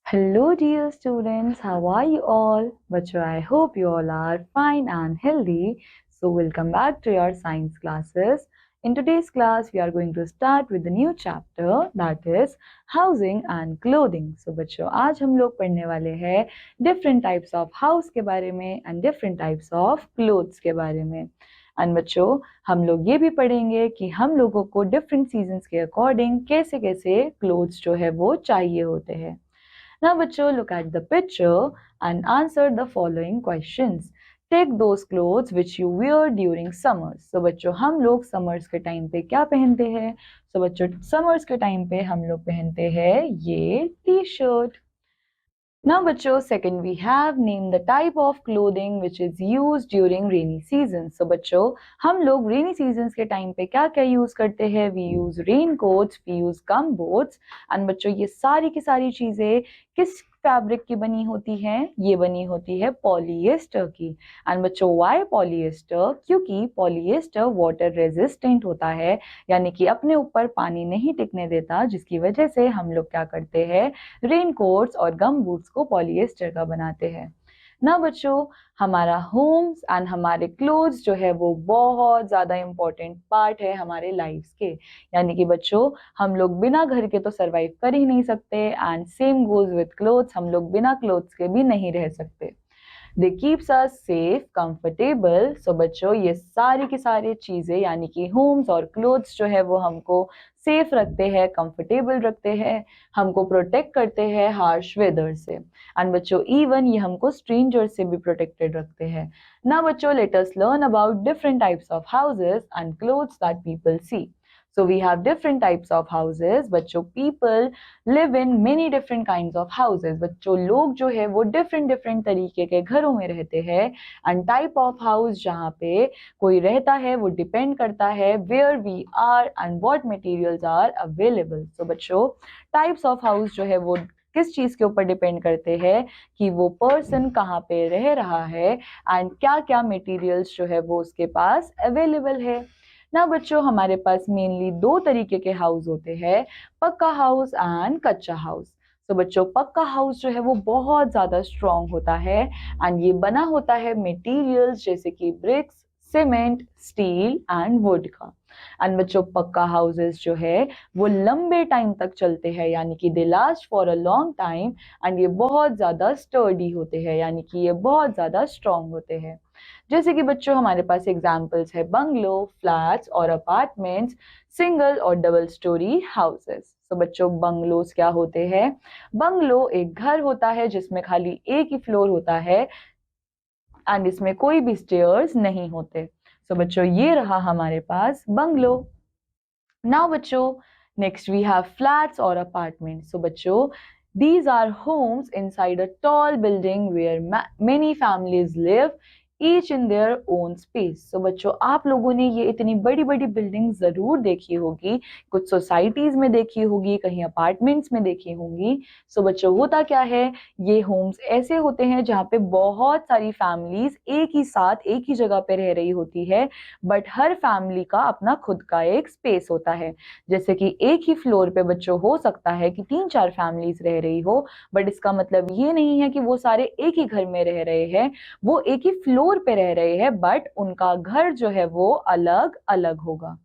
Hello, dear students. How are you all? Bachcho, I hope you all are fine and healthy. So, welcome back to your science classes. In today's class, we are going to start with the new chapter that is housing and clothing. So, बच्चों आज हम लोग पढ़ने वाले हैं different types of house के बारे में and different types of clothes के बारे में. एंड बच्चों हम लोग ये भी पढ़ेंगे कि हम लोगों को डिफरेंट सीजन्स के अकॉर्डिंग कैसे कैसे क्लोथ्स जो है वो चाहिए होते हैं. Now, बच्चों, look at the picture and answer the following questions. Take those clothes which you wear during summers. So, बच्चों हम लोग summers के टाइम पे क्या पहनते हैं? So, बच्चों summers के टाइम पे हम लोग पहनते हैं ये टी-शर्ट. Now, बच्चों, second we have name the type of clothing which is used during rainy season. So, बच्चों हम लोग rainy seasons के टाइम पे क्या क्या यूज करते हैं? We use raincoats, we use gumboats, and बच्चों ये सारी की सारी चीजें किस फैब्रिक की बनी होती हैं? ये बनी होती है पॉलिएस्टर की. एंड बच्चों वाई पॉलिएस्टर? क्योंकि पॉलिएस्टर वाटर रेजिस्टेंट होता है, यानी कि अपने ऊपर पानी नहीं टिकने देता, जिसकी वजह से हम लोग क्या करते हैं? रेनकोट्स और गम बूट्स को पॉलिएस्टर का बनाते हैं ना. बच्चों हमारा होम्स एंड हमारे क्लोथ्स जो है वो बहुत ज्यादा इम्पोर्टेंट पार्ट है हमारे लाइफ के, यानी कि बच्चों हम लोग बिना घर के तो सरवाइव कर ही नहीं सकते. And same goes with clothes, हम लोग बिना क्लोथ्स के भी नहीं रह सकते. दे कीप्स अस सेफ कंफर्टेबल. सो बच्चों ये सारी की सारी चीजें यानी कि होम्स और क्लोथ्स जो है वो हमको सेफ रखते हैं, कंफर्टेबल रखते हैं, हमको प्रोटेक्ट करते हैं हार्श वेदर से. एंड बच्चों इवन ये हमको स्ट्रेंजर से भी प्रोटेक्टेड रखते हैं ना. बच्चों let us learn about different types of houses and clothes that people see. So we have different types of houses. बच्चों people live in many different kinds of houses. बच्चों लोग जो है वो different different तरीके के घरों में रहते हैं. And type of house जहाँ पे कोई रहता है वो depend करता है where we are and what materials are available. So बच्चों types of house जो है वो किस चीज के ऊपर डिपेंड करते हैं कि वो पर्सन कहाँ पे रह रहा है एंड क्या क्या मटेरियल्स जो है वो उसके पास अवेलेबल है ना. बच्चों हमारे पास मेनली दो तरीके के हाउस होते हैं, पक्का हाउस एंड कच्चा हाउस. तो बच्चों पक्का हाउस जो है वो बहुत ज्यादा स्ट्रॉन्ग होता है एंड ये बना होता है मटेरियल्स जैसे कि bricks, cement, steel and wood का. एंड बच्चों पक्का हाउसेस जो है वो लंबे टाइम तक चलते हैं, यानी कि they last for a long time and ये बहुत ज्यादा स्टर्डी होते हैं, यानी कि ये बहुत ज्यादा स्ट्रॉन्ग होते हैं. जैसे कि बच्चों हमारे पास एग्जाम्पल्स है बंगलो, फ्लैट्स और अपार्टमेंट्स, सिंगल और डबल स्टोरी हाउसेस. तो बच्चों बंगलोस क्या होते हैं? बंगलो एक घर होता है जिसमें खाली एक ही फ्लोर होता है एंड इसमें कोई भी स्टेयर्स नहीं होते. सो बच्चों ये रहा हमारे पास बंगलो. नाउ बच्चों नेक्स्ट वी हैव फ्लैट्स और अपार्टमेंट्स. सो बच्चों these are homes inside a tall building where many families live, each in their own space. So बच्चों आप लोगों ने ये इतनी बड़ी बड़ी बिल्डिंग जरूर देखी होगी, कुछ सोसाइटीज में देखी होगी, कहीं अपार्टमेंट्स में देखी होंगी. सो बच्चों होता क्या है, ये होम्स ऐसे होते हैं जहाँ पे बहुत सारी फैमिलीज एक ही साथ एक ही जगह पे रह रही होती है, बट हर फैमिली का अपना खुद का एक स्पेस होता है. जैसे कि एक ही फ्लोर पे बच्चों हो सकता है कि 3-4 फैमिलीज रह रही हो, बट इसका मतलब ये नहीं है कि वो सारे एक ही घर में रह रहे हैं, वो एक ही फ्लोर पे रह रहे हैं, बट उनका घर जो है वो अलग अलग होगा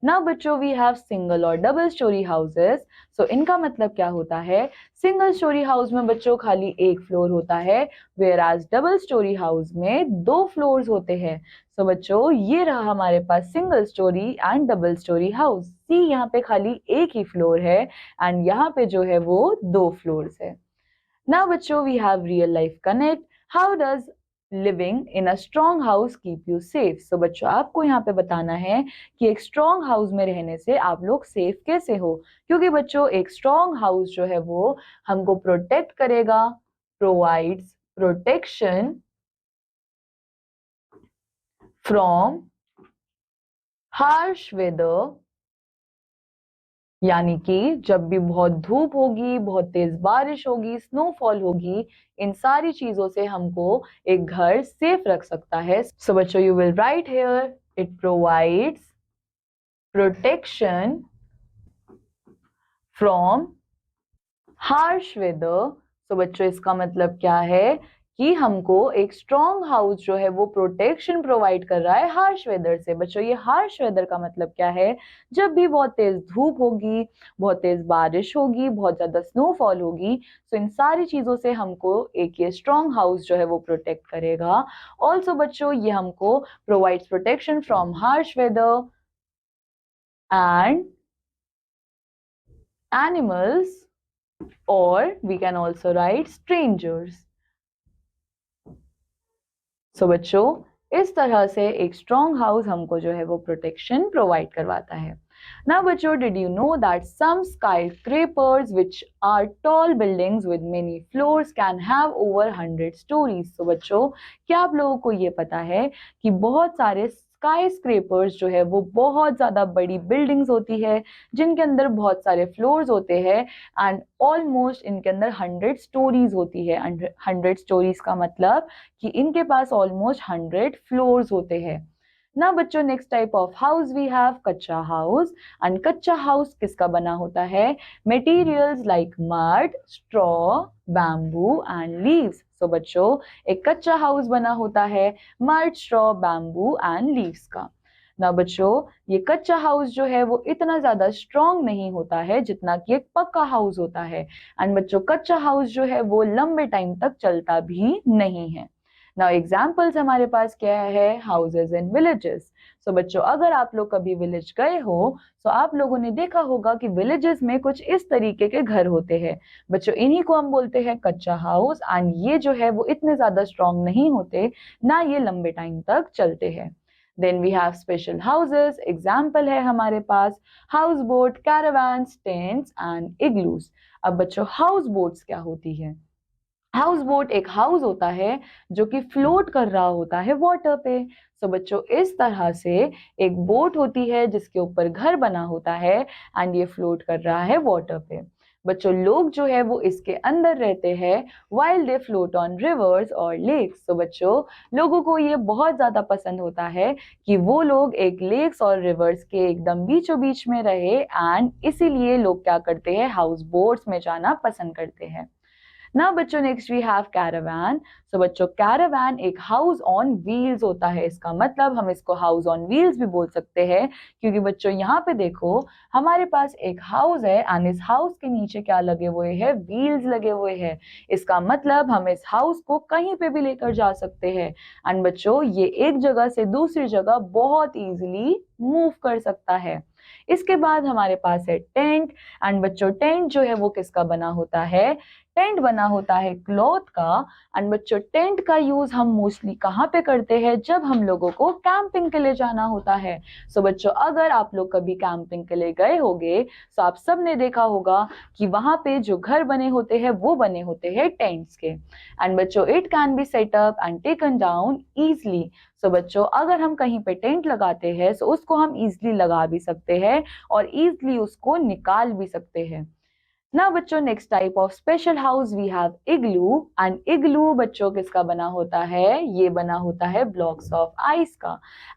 ना. बच्चों वी हैव सिंगल और डबल स्टोरी हाउसेस. सो इनका मतलब क्या होता है? सिंगल स्टोरी हाउस में बच्चों खाली एक फ्लोर होता है, whereas double storey house में दो फ्लोर्स होते हैं. सो बच्चों ये रहा हमारे पास single storey and double storey house. See यहाँ पे खाली एक ही फ्लोर है एंड यहाँ पे जो है वो दो फ्लोर्स है ना. बच्चों we have real life connect. How does living in a strong house keep you safe? So बच्चों आपको यहाँ पे बताना है कि एक स्ट्रॉन्ग हाउस में रहने से आप लोग सेफ कैसे हो, क्योंकि बच्चों एक स्ट्रॉन्ग हाउस जो है वो हमको प्रोटेक्ट करेगा, provides protection from harsh weather, यानी कि जब भी बहुत धूप होगी, बहुत तेज बारिश होगी, स्नोफॉल होगी, इन सारी चीजों से हमको एक घर सेफ रख सकता है. सो बच्चों you will write here it provides protection from harsh weather. So बच्चों इसका मतलब क्या है कि हमको एक स्ट्रॉन्ग हाउस जो है वो प्रोटेक्शन प्रोवाइड कर रहा है हार्श वेदर से। बच्चों ये हार्श वेदर का मतलब क्या है? जब भी बहुत तेज धूप होगी, बहुत तेज बारिश होगी, बहुत ज्यादा स्नोफॉल होगी, तो इन सारी चीजों से हमको एक ये स्ट्रॉन्ग हाउस जो है वो प्रोटेक्ट करेगा। ऑल्सो बच्चों ये हमको provides protection from harsh weather and animals, or we can also write strangers. So बच्चों इस तरह से एक स्ट्रॉन्ग हाउस हमको जो है वो प्रोटेक्शन प्रोवाइड करवाता है। Now बच्चों, did you know that some skyscrapers which are tall buildings with many floors can have over 100 stories? So बच्चों क्या आप लोगों को ये पता है कि बहुत सारे स्काई स्क्रेपर्स जो है वो बहुत ज्यादा बड़ी बिल्डिंग्स होती है जिनके अंदर बहुत सारे फ्लोर्स होते हैं एंड ऑलमोस्ट इनके अंदर 100 स्टोरीज होती है। 100 स्टोरीज का मतलब कि इनके पास ऑलमोस्ट 100 फ्लोर्स होते हैं। ना बच्चों next type of house we have kachcha house. And कच्चा हाउस किसका बना होता है? Materials like mud, straw, bamboo and leaves. So बच्चों एक कच्चा हाउस बना होता है mud, straw, bamboo and leaves का। ना बच्चों ये कच्चा हाउस जो है वो इतना ज्यादा स्ट्रॉन्ग नहीं होता है जितना कि एक पक्का हाउस होता है। एंड बच्चों कच्चा हाउस जो है वो लंबे टाइम तक चलता भी नहीं है। नाउ एग्जाम्पल्स हमारे पास क्या है? Houses in villages. सो बच्चों अगर आप लोग कभी विलेज गए हो तो आप लोगों ने देखा होगा कि विलेजेस में कुछ इस तरीके के घर होते हैं। बच्चों इन्हीं को हम बोलते हैं कच्चा हाउस एंड ये जो है वो इतने ज्यादा स्ट्रॉन्ग नहीं होते, ना ये लंबे टाइम तक चलते हैं। Then we have special houses. Example है हमारे पास house boat, caravans, tents and igloos. अब बच्चों हाउस बोट्स क्या होती है? हाउस बोट एक हाउस होता है जो कि फ्लोट कर रहा होता है वाटर पे। सो बच्चों इस तरह से एक बोट होती है जिसके ऊपर घर बना होता है एंड ये फ्लोट कर रहा है वाटर पे। बच्चों लोग जो है वो इसके अंदर रहते हैं while they float on rivers और लेक्स। तो बच्चों लोगों को ये बहुत ज्यादा पसंद होता है कि वो लोग एक लेक्स और रिवर्स के एकदम बीचों बीच में रहे एंड इसीलिए लोग क्या करते हैं? हाउस बोट्स में जाना पसंद करते हैं। ना बच्चों नेक्स्ट वी हैव कैरावान। सो बच्चों कैरावान एक हाउस ऑन व्हील्स होता है। इसका मतलब हम इसको हाउस ऑन व्हील्स भी बोल सकते हैं क्योंकि बच्चों यहाँ पे देखो हमारे पास एक हाउस है एंड इस हाउस के नीचे क्या लगे हुए हैं? व्हील्स लगे हुए हैं। इसका मतलब हम इस हाउस को कहीं पे भी लेकर जा सकते हैं एंड बच्चों ये एक जगह से दूसरी जगह बहुत इजीली मूव कर सकता है। इसके बाद हमारे पास है टेंट। एंड बच्चों टेंट जो है वो किसका बना होता है? टेंट बना होता है क्लॉथ का। एंड बच्चों टेंट का यूज हम मोस्टली कहाँ पे करते हैं? जब हम लोगों को कैंपिंग के लिए जाना होता है। सो बच्चों अगर आप लोग कभी कैंपिंग के लिए गए होंगे तो आप सब ने देखा होगा कि वहां पे जो घर बने होते हैं वो बने होते हैं टेंट्स के। एंड बच्चों it can be set up and taken down easily. So बच्चों अगर हम कहीं पे टेंट लगाते हैं तो उसको हम इजली लगा भी सकते हैं और इजली उसको निकाल भी सकते हैं। ना बच्चों next type of special house we have igloo. And igloo बच्चों किसका बना होता है? ये बना होता है ब्लॉक्स ऑफ आइस का।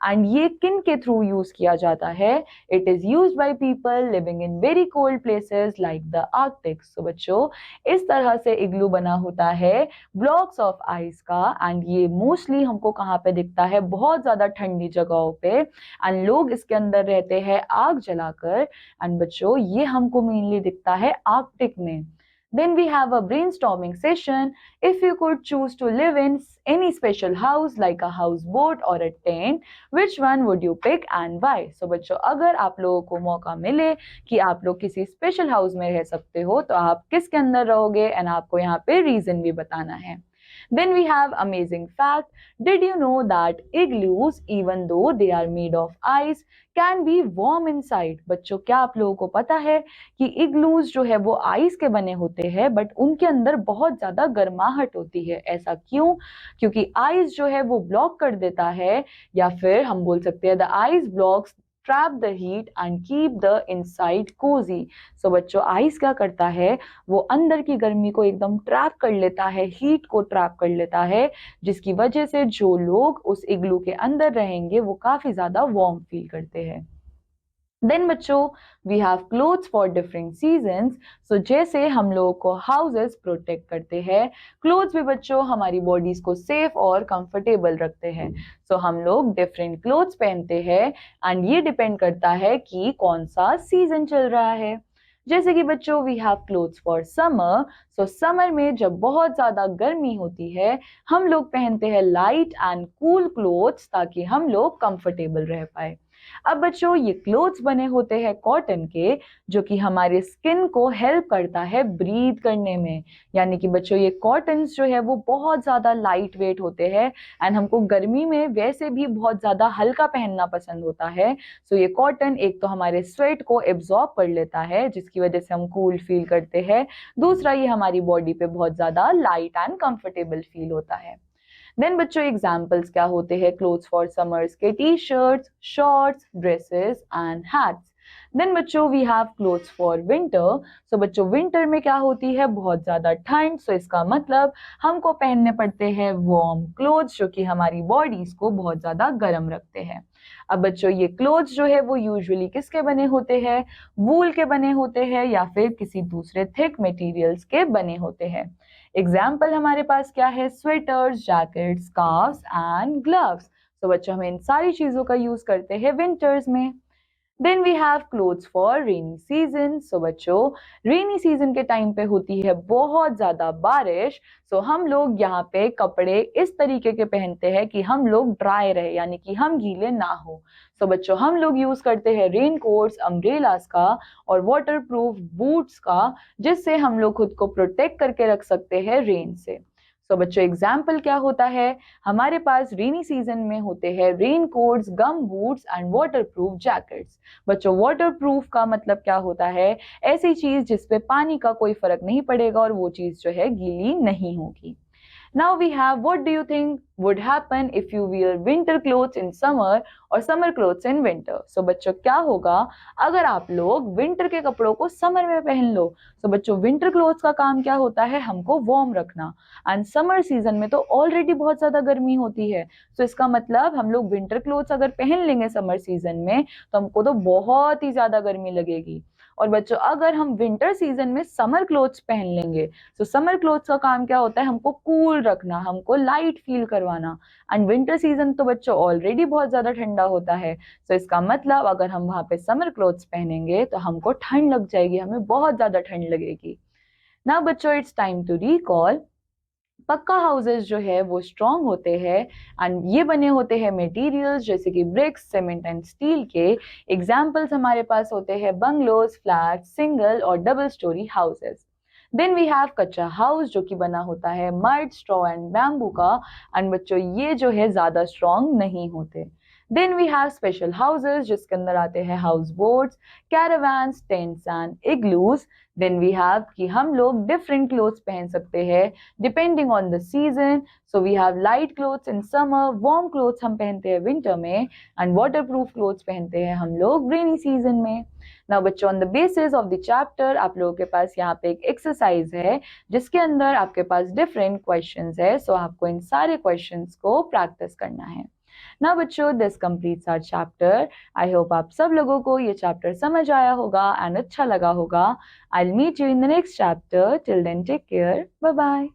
एंड ये किन के थ्रू यूज किया जाता है? It is used by people living in very cold places like the Arctic. So बच्चों इस तरह से इग्लू बना होता है ब्लॉक्स ऑफ आइस का एंड ये मोस्टली हमको कहाँ पे दिखता है? बहुत ज्यादा ठंडी जगहों पे एंड लोग इसके अंदर रहते हैं आग जलाकर। एंड बच्चों ये हमको मेनली दिखता है आर्कटिक में। Then we have a brainstorming session. If you could choose to live in any special house like a houseboat or a tent, which one would you pick and why? So बच्चों अगर आप लोगों को मौका मिले कि आप लोग किसी स्पेशल हाउस में रह सकते हो तो आप किसके अंदर रहोगे एंड आपको यहाँ पे रीजन भी बताना है। Then we have amazing fact. Did you know that igloos, even though they are made of ice, can be warm inside? बच्चों क्या आप लोगों को पता है कि इग्लूज जो है वो आइस के बने होते हैं बट उनके अंदर बहुत ज्यादा गर्माहट होती है। ऐसा क्यों? क्योंकि आइस जो है वो ब्लॉक कर देता है या फिर हम बोल सकते हैं the ice blocks trap the heat and keep the inside cosy. So बच्चों आइस क्या करता है? वो अंदर की गर्मी को एकदम ट्रैप कर लेता है, हीट को ट्रैप कर लेता है, जिसकी वजह से जो लोग उस इग्लू के अंदर रहेंगे वो काफी ज्यादा वार्म फील करते हैं। देन बच्चों we have clothes for different seasons. So जैसे हम लोगों को हाउसेस प्रोटेक्ट करते हैं, क्लोथ्स भी बच्चों हमारी बॉडीज को सेफ और कंफर्टेबल रखते हैं। सो हम लोग डिफरेंट क्लोथ्स पहनते हैं एंड ये डिपेंड करता है कि कौन सा सीजन चल रहा है। जैसे कि बच्चों we have clothes for summer. So summer में जब बहुत ज्यादा गर्मी होती है, हम लोग पहनते हैं लाइट एंड कूल क्लोथ्स ताकि हम लोग कंफर्टेबल रह पाए। अब बच्चों ये क्लोथ्स बने होते हैं कॉटन के, जो कि हमारे स्किन को हेल्प करता है ब्रीथ करने में। यानी कि बच्चों ये कॉटन्स जो है वो बहुत ज्यादा लाइट वेट होते हैं एंड हमको गर्मी में वैसे भी बहुत ज्यादा हल्का पहनना पसंद होता है। सो ये कॉटन एक तो हमारे स्वेट को एब्जॉर्ब कर लेता है, जिसकी वजह से हम कूल फील करते हैं। दूसरा, ये हमारी बॉडी पे बहुत ज्यादा लाइट एंड कंफर्टेबल फील होता है। देन बच्चों एग्जाम्पल्स क्या होते हैं क्लोथ्स फॉर समर्स के? T shirts, shorts, dresses and hats. Then बच्चों we have clothes for winter. So बच्चों विंटर में क्या होती है? बहुत ज्यादा ठंड। सो इसका मतलब हमको पहनने पड़ते हैं वार्म क्लोथ्स, जो कि हमारी बॉडीज को बहुत ज्यादा गर्म रखते हैं। अब बच्चों ये क्लोथ्स जो है वो यूजुअली किसके बने होते हैं? वूल के बने होते हैं या फिर किसी दूसरे थिक मटेरियल्स के बने होते हैं। एग्जाम्पल हमारे पास क्या है? Sweaters, jackets, scarfs and gloves. तो बच्चों हम इन सारी चीजों का यूज करते हैं विंटर्स में। Then we have clothes for rainy season. So बच्चों रेनी सीजन के टाइम पे होती है बहुत ज्यादा बारिश। सो हम लोग यहाँ पे कपड़े इस तरीके के पहनते हैं कि हम लोग ड्राई रहे, यानी कि हम गीले ना हो। सो बच्चों हम लोग यूज करते हैं रेन कोट्स, अम्ब्रेलास का और वाटरप्रूफ बूट्स का, जिससे हम लोग खुद को प्रोटेक्ट करके रख सकते हैं रेन से। तो बच्चों एग्जाम्पल क्या होता है? हमारे पास रेनी सीजन में होते हैं raincoats, gumboots and waterproof jackets. बच्चों वाटरप्रूफ का मतलब क्या होता है? ऐसी चीज जिसपे पानी का कोई फर्क नहीं पड़ेगा और वो चीज जो है गीली नहीं होगी। Now we have, what do you think would happen if you wear winter clothes in summer और summer clothes in winter? So बच्चों क्या होगा अगर आप लोग विंटर के कपड़ों को समर में पहन लो? So बच्चों विंटर क्लोथ्स का काम क्या होता है? हमको वार्म रखना। एंड समर सीजन में तो ऑलरेडी बहुत ज्यादा गर्मी होती है। So इसका मतलब हम लोग विंटर क्लोथ्स अगर पहन लेंगे समर सीजन में तो हमको तो बहुत ही ज्यादा गर्मी लगेगी। और बच्चों अगर हम विंटर सीजन में समर क्लोथ्स पहन लेंगे तो समर क्लोथ्स का काम क्या होता है? हमको कूल रखना, हमको लाइट फील करवाना। एंड विंटर सीजन तो बच्चों ऑलरेडी बहुत ज्यादा ठंडा होता है। तो इसका मतलब अगर हम वहां पे समर क्लोथ्स पहनेंगे तो हमको ठंड लग जाएगी, हमें बहुत ज्यादा ठंड लगेगी। नाउ बच्चों इट्स टाइम टू रिकॉल। पक्का हाउसेस जो है वो स्ट्रॉन्ग होते हैं एंड ये बने होते हैं मटेरियल्स जैसे कि ब्रिक्स, सीमेंट एंड स्टील के। एग्जाम्पल्स हमारे पास होते हैं बंगलोज, फ्लैट, सिंगल और double storey houses. Then we have kachcha house, जो कि बना होता है मड, स्ट्रॉ एंड बैम्बू का। एंड बच्चों ये जो है ज्यादा स्ट्रॉन्ग नहीं होते। Then we have special houses, जिसके अंदर आते हैं house boats, caravans, tents and igloos. Then we have कि हम लोग डिफरेंट क्लोथ्स पहन सकते हैं depending on the season. So we have light clothes in summer, warm clothes हम पहनते हैं विंटर में एंड वाटरप्रूफ क्लोथ्स पहनते हैं हम लोग रेनी सीजन में। नाउ बच्चों on the basis of the chapter आप लोगों के पास यहाँ पे एक एक्सरसाइज है जिसके अंदर आपके पास डिफरेंट क्वेश्चंस है। सो आपको इन सारे क्वेश्चंस को प्रैक्टिस करना है। ना बच्चों this completes our chapter. I hope आप सब लोगों को ये चैप्टर समझ आया होगा एंड अच्छा लगा होगा। I will meet you in the next chapter. Till then take care, bye bye.